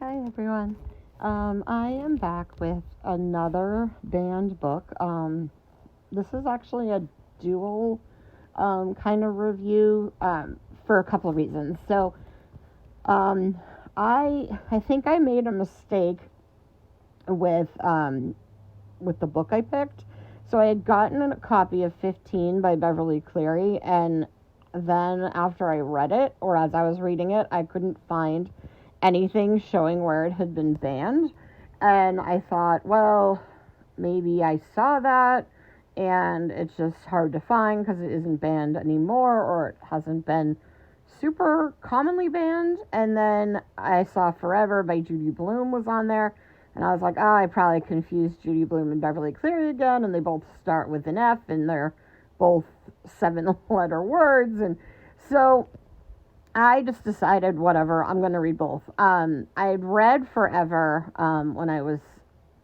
Hi everyone. I am back with another banned book. This is actually a dual kind of review for a couple of reasons. So um, I think I made a mistake with the book I picked. So I had gotten a copy of 15 by Beverly Cleary, and then after I read it, or as I was reading it, I couldn't find anything showing where it had been banned. And I thought, well, maybe I saw that and it's just hard to find because it isn't banned anymore, or it hasn't been super commonly banned. And then I saw Forever by Judy Blume was on there, and I was like, oh, I probably confused Judy Blume and Beverly Cleary again, and they both start with an F, and they're both 7-letter words. And so I just decided, whatever, I'm going to read both. I had read Forever when I was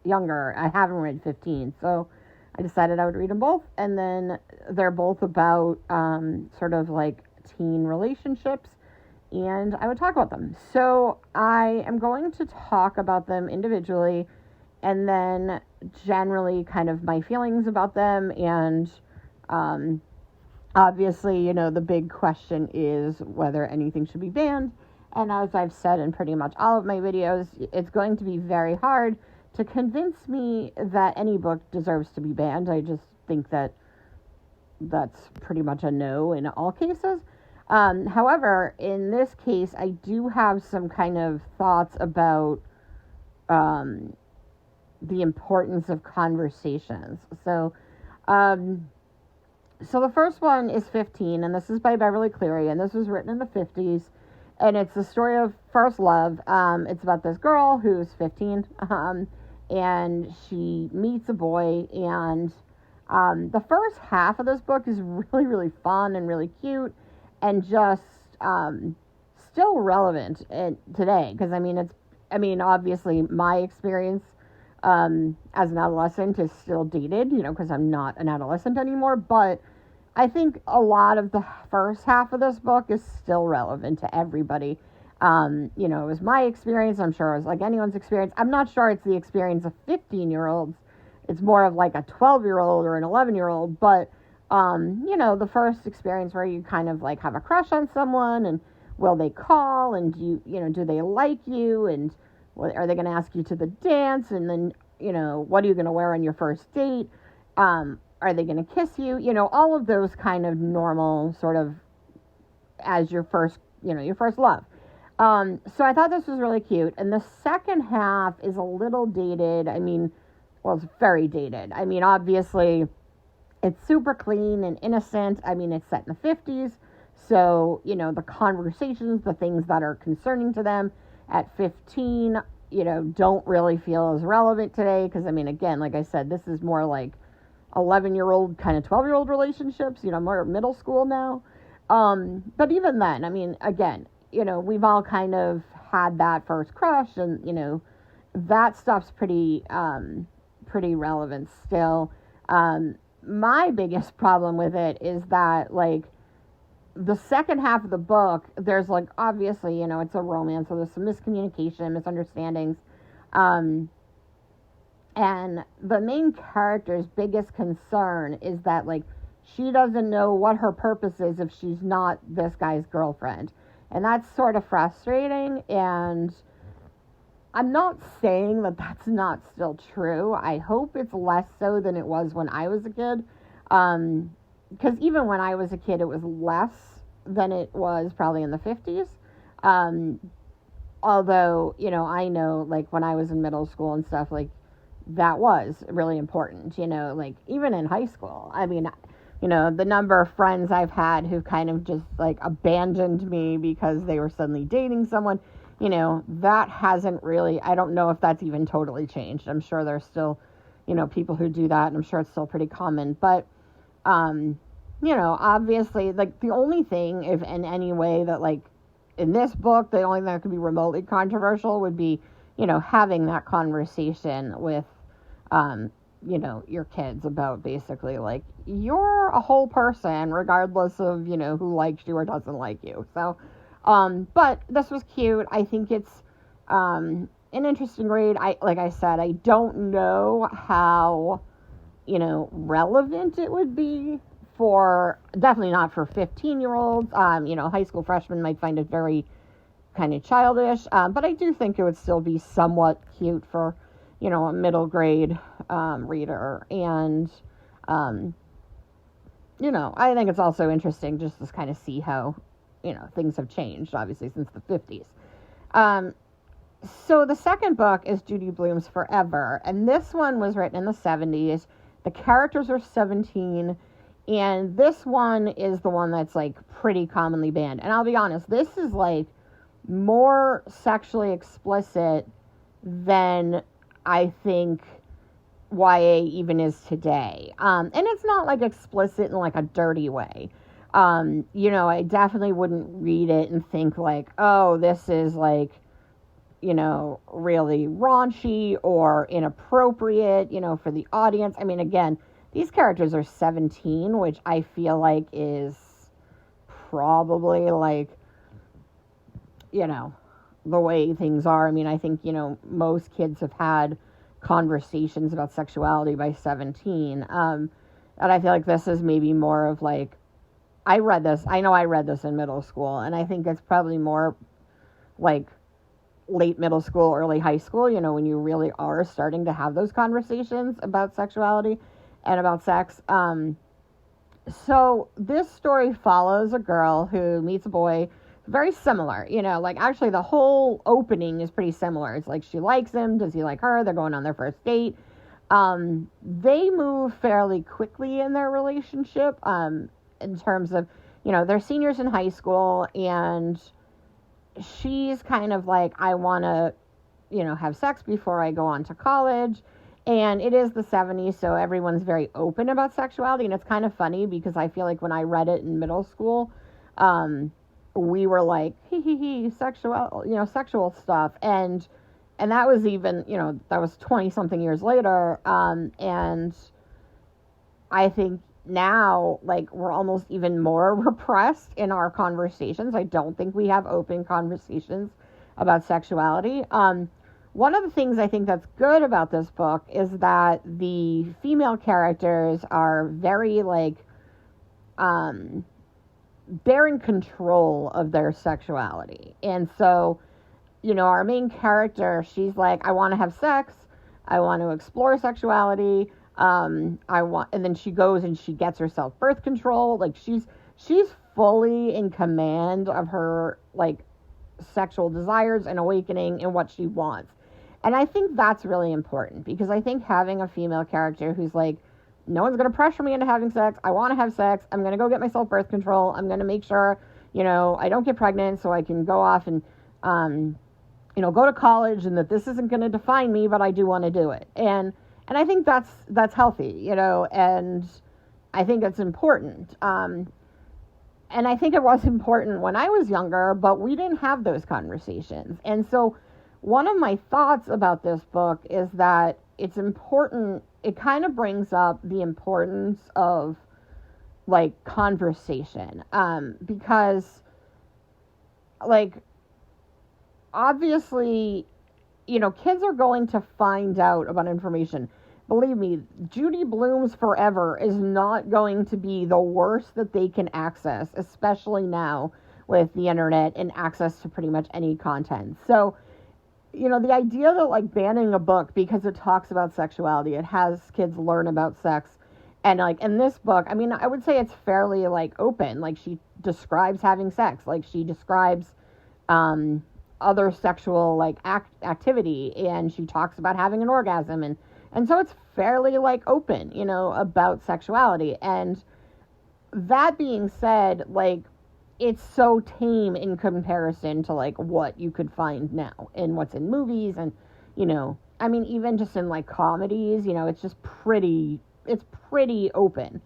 younger. I haven't read 15, so I decided I would read them both. And then they're both about sort of like teen relationships, and I would talk about them. So I am going to talk about them individually, and then generally kind of my feelings about them. And obviously, the big question is whether anything should be banned. And as I've said in pretty much all of my videos, it's going to be very hard to convince me that any book deserves to be banned. I just think that that's pretty much a no in all cases. However, in this case, I do have some kind of thoughts about the importance of conversations. So the first one is 15, and this is by Beverly Cleary, and this was written in the 50s, and it's the story of first love. It's about this girl who's 15, and she meets a boy, and the first half of this book is really, really fun and really cute, and just still relevant today, because obviously my experience as an adolescent is still dated, because I'm not an adolescent anymore, but I think a lot of the first half of this book is still relevant to everybody. It was my experience. I'm sure it was like anyone's experience. I'm not sure it's the experience of 15-year-olds. It's more of like a 12-year-old or an 11-year-old, but the first experience where you kind of like have a crush on someone, and will they call, and do they like you, and are they going to ask you to the dance, and then, what are you going to wear on your first date? Are they going to kiss you? All of those kind of normal sort of as your first love. So I thought this was really cute. And the second half is a little dated. It's very dated. Obviously it's super clean and innocent. It's set in the 50s. So, the conversations, the things that are concerning to them at 15, don't really feel as relevant today. Because, again, like I said, this is more like 11-year-old, kind of 12-year-old relationships, more middle school now. But even then, again, we've all kind of had that first crush, and, that stuff's pretty relevant still. My biggest problem with it is that, like, the second half of the book, there's, like, obviously, it's a romance, so there's some miscommunication, misunderstandings, and the main character's biggest concern is that, like, she doesn't know what her purpose is if she's not this guy's girlfriend. And that's sort of frustrating, and I'm not saying that that's not still true. I hope it's less so than it was when I was a kid. Because even when I was a kid, it was less than it was probably in the 50s. Although, I know, like, when I was in middle school and stuff, like, that was really important, like, even in high school. The number of friends I've had who kind of just, like, abandoned me because they were suddenly dating someone, that hasn't really, I don't know if that's even totally changed. I'm sure there's still, people who do that, and I'm sure it's still pretty common. But, obviously, like, the only thing, if in any way that, like, in this book, the only thing that could be remotely controversial would be, having that conversation with, your kids about basically, like, you're a whole person regardless of, who likes you or doesn't like you. So, but this was cute. I think it's An interesting read. Like I said, I don't know how, relevant it would be for, definitely not for 15-year-olds. High school freshmen might find it very kind of childish, but I do think it would still be somewhat cute for, a middle grade reader. And, I think it's also interesting just to kind of see how, things have changed, obviously, since the 50s. So the second book is Judy Blume's Forever, and this one was written in the 70s. The characters are 17, and this one is the one that's, like, pretty commonly banned. And I'll be honest, this is, like, more sexually explicit than I think YA even is today. And it's not, like, explicit in, like, a dirty way. I definitely wouldn't read it and think, like, oh, this is, like, really raunchy or inappropriate, for the audience. I mean, again, these characters are 17, which I feel like is probably, like, the way things are. I mean, I think, most kids have had conversations about sexuality by 17. And I feel like this is maybe more of, like, I know I read this in middle school, and I think it's probably more, like, late middle school, early high school, when you really are starting to have those conversations about sexuality and about sex. So this story follows a girl who meets a boy very similar, like, actually the whole opening is pretty similar. It's like she likes him, does he like her? They're going on their first date. They move fairly quickly in their relationship, in terms of, they're seniors in high school, and she's kind of like, I want to, have sex before I go on to college. And it is the 70s, so everyone's very open about sexuality. And it's kind of funny because I feel like when I read it in middle school, we were like, sexual stuff. And that was even, that was 20 something years later. And I think now, like, we're almost even more repressed in our conversations. I don't think we have open conversations about sexuality. One of the things I think that's good about this book is that the female characters are very, like, they're in control of their sexuality. And so, our main character, she's like, I want to have sex. I want to explore sexuality. And then she goes and she gets herself birth control. Like, she's fully in command of her, like, sexual desires and awakening and what she wants. And I think that's really important, because I think having a female character who's like, no one's going to pressure me into having sex. I want to have sex. I'm going to go get myself birth control. I'm going to make sure, I don't get pregnant so I can go off and, go to college, and that this isn't going to define me, but I do want to do it. And I think that's healthy, and I think it's important. And I think it was important when I was younger, but we didn't have those conversations. And so one of my thoughts about this book is that it's important. It kind of brings up the importance of, like, conversation. Because, like, obviously, kids are going to find out about information. Believe me, Judy Blume's Forever is not going to be the worst that they can access, especially now with the internet and access to pretty much any content. So, the idea that, like, banning a book because it talks about sexuality, it has kids learn about sex, and, like, in this book, I mean, I would say it's fairly, like, open. Like, she describes having sex, like, she describes other sexual, like, activity, and she talks about having an orgasm, and so it's fairly, like, open, about sexuality. And that being said, like, it's so tame in comparison to, like, what you could find now and what's in movies. And, I mean, even just in, like, comedies, it's just pretty open.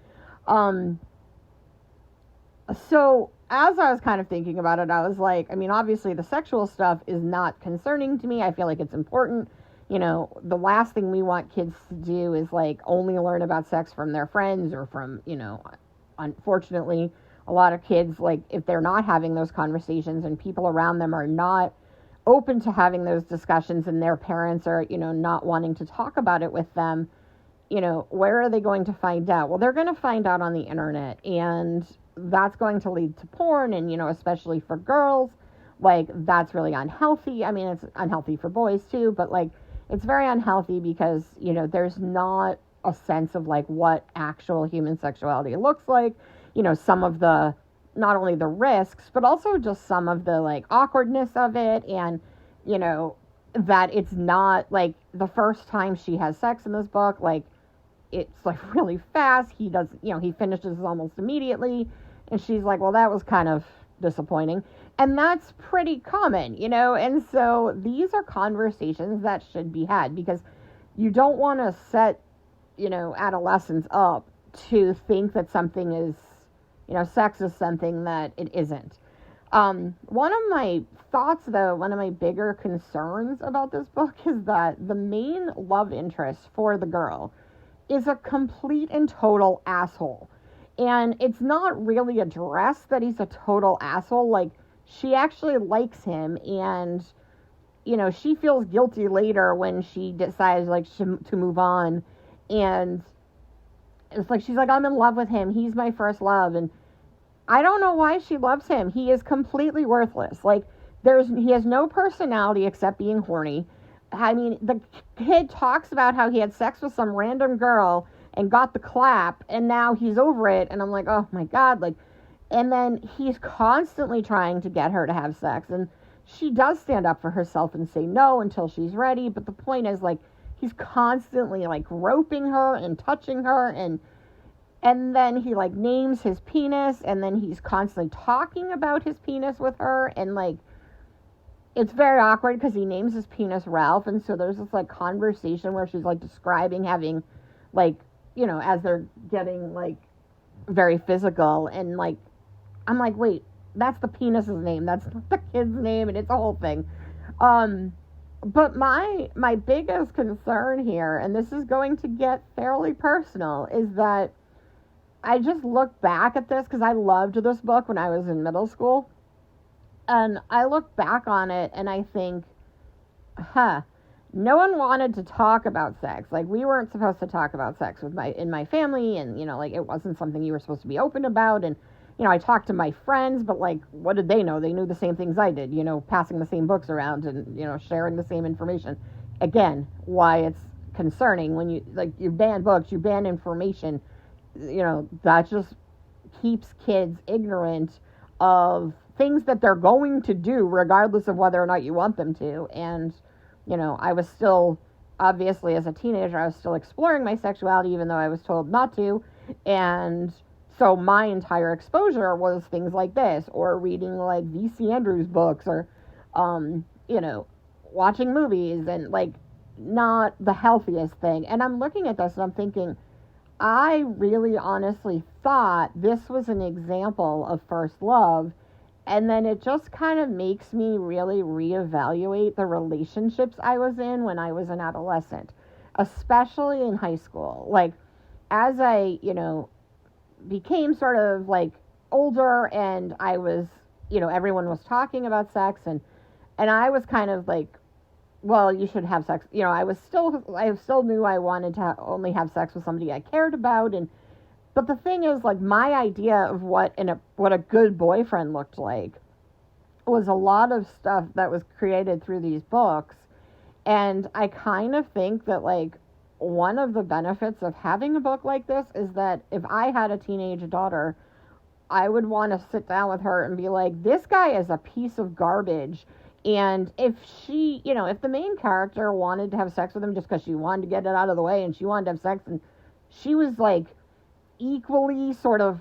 So as I was kind of thinking about it, I was like, I mean, obviously the sexual stuff is not concerning to me. I feel like it's important. The last thing we want kids to do is, like, only learn about sex from their friends or from, unfortunately, a lot of kids, like, if they're not having those conversations and people around them are not open to having those discussions and their parents are, not wanting to talk about it with them, where are they going to find out? Well, they're going to find out on the internet, and that's going to lead to porn, and, especially for girls, like, that's really unhealthy. I mean, it's unhealthy for boys too, but, like, it's very unhealthy because, there's not a sense of, like, what actual human sexuality looks like. Some of the, not only the risks, but also just some of the, like, awkwardness of it, and, that it's not, like, the first time she has sex in this book, like, it's, like, really fast. He does, he finishes almost immediately, and she's like, well, that was kind of disappointing. And that's pretty common, and so these are conversations that should be had, because you don't want to set, adolescents up to think that something is, sex is something that it isn't. One of my thoughts, though, one of my bigger concerns about this book is that the main love interest for the girl is a complete and total asshole. And it's not really addressed that he's a total asshole. Like, she actually likes him, and, she feels guilty later when she decides, like, to move on. And it's like, she's like, I'm in love with him. He's my first love. And I don't know why she loves him. He is completely worthless. Like, he has no personality except being horny. I mean, the kid talks about how he had sex with some random girl and got the clap, and now he's over it, and I'm like, oh my God, like, and then he's constantly trying to get her to have sex, and she does stand up for herself and say no until she's ready, but the point is, like, he's constantly, like, groping her and touching her, and then he, like, names his penis, and then he's constantly talking about his penis with her, and, like, it's very awkward because he names his penis Ralph, and so there's this, like, conversation where she's, like, describing having, like, as they're getting, like, very physical, and, like, I'm like, wait, that's the penis's name, that's not the kid's name, and it's a whole thing. But my biggest concern here, and this is going to get fairly personal, is that I just look back at this, because I loved this book when I was in middle school, and I look back on it, and I think, no one wanted to talk about sex. Like, we weren't supposed to talk about sex in my family, and, like, it wasn't something you were supposed to be open about, and, I talked to my friends, but, like, what did they know? They knew the same things I did, passing the same books around and, sharing the same information. Again, why it's concerning when you ban books, you ban information, that just keeps kids ignorant of things that they're going to do regardless of whether or not you want them to. And, I was still, obviously, as a teenager, I was still exploring my sexuality, even though I was told not to. And so my entire exposure was things like this, or reading, like, V.C. Andrews books, or, watching movies, and, like, not the healthiest thing. And I'm looking at this and I'm thinking, I really honestly thought this was an example of first love. And then it just kind of makes me really reevaluate the relationships I was in when I was an adolescent, especially in high school. Like, as I, became sort of, like, older, and I was, everyone was talking about sex, and I was kind of like, well, you should have sex. I still knew I wanted to only have sex with somebody I cared about, but the thing is, like, my idea of what a good boyfriend looked like was a lot of stuff that was created through these books. And I kind of think that, like, one of the benefits of having a book like this is that if I had a teenage daughter, I would want to sit down with her and be like, this guy is a piece of garbage. And if she, if the main character wanted to have sex with him just because she wanted to get it out of the way and she wanted to have sex, and she was, like, equally sort of,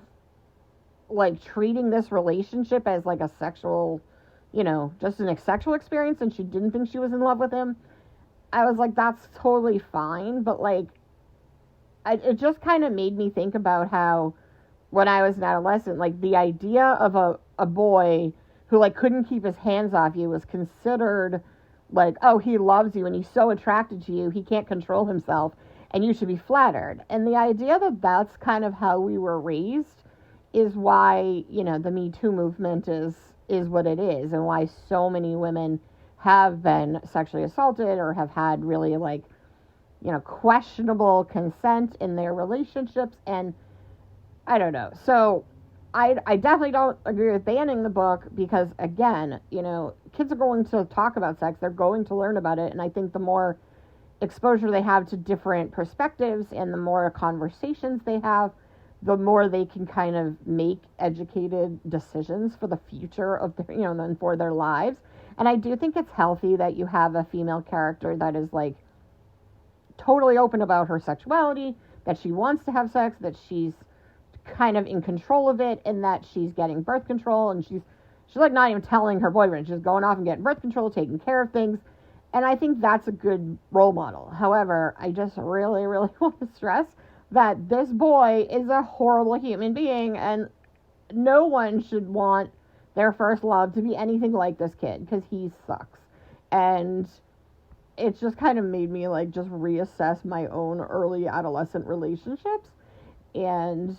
like, treating this relationship as, like, a sexual, just an sexual experience, and she didn't think she was in love with him, I was like, that's totally fine. But, like, it just kind of made me think about how when I was an adolescent, like, the idea of a boy who, like, couldn't keep his hands off you was considered, like, oh, he loves you and he's so attracted to you, he can't control himself, and you should be flattered. And the idea that that's kind of how we were raised is why, the Me Too movement is what it is, and why so many women have been sexually assaulted or have had really like, questionable consent in their relationships. And I don't know. So I definitely don't agree with banning the book because, again, kids are going to talk about sex. They're going to learn about it. And I think the more exposure they have to different perspectives and the more conversations they have, the more they can kind of make educated decisions for the future of their, and for their lives. And I do think it's healthy that you have a female character that is like totally open about her sexuality, that she wants to have sex, that she's kind of in control of it, and that she's getting birth control, and she's like not even telling her boyfriend. She's going off and getting birth control, taking care of things. And I think that's a good role model. However, I just really, really want to stress that this boy is a horrible human being, and no one should want their first love to be anything like this kid, because he sucks. And it just kind of made me like just reassess my own early adolescent relationships. And,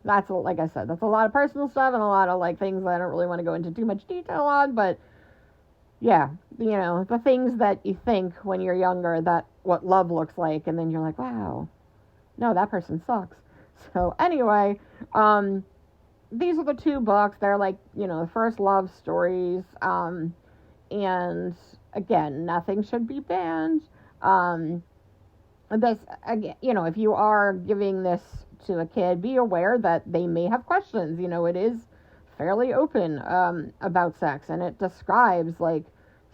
that's, like I said, that's a lot of personal stuff and a lot of like things that I don't really want to go into too much detail on, but yeah, the things that you think when you're younger, that what love looks like, and then you're like, wow, no, that person sucks. So anyway, these are the two books. They're like, first love stories, and again, nothing should be banned. This, again, if you are giving this to a kid, be aware that they may have questions. It is fairly open about sex, and it describes like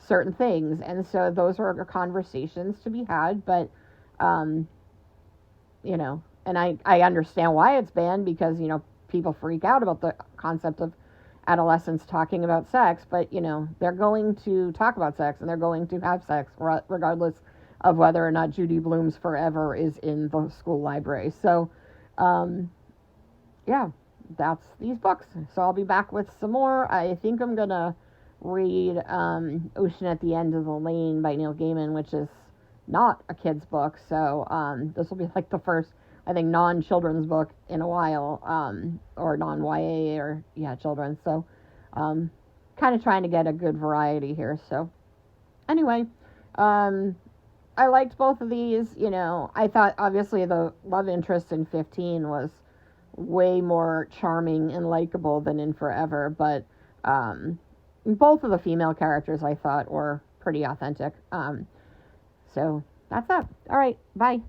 certain things, and so those are conversations to be had. But and I understand why it's banned, because people freak out about the concept of adolescents talking about sex, but they're going to talk about sex, and they're going to have sex regardless of whether or not Judy Blume's Forever is in the school library. So yeah, that's these books. So I'll be back with some more. I think I'm gonna read Ocean at the End of the Lane by Neil Gaiman, which is not a kid's book. So this will be like the first, I think, non-children's book in a while, or non-YA, or children. So kind of trying to get a good variety here. So anyway, I liked both of these. I thought obviously the love interest in 15 was way more charming and likable than in Forever, but both of the female characters I thought were pretty authentic. So that's that. All right, bye.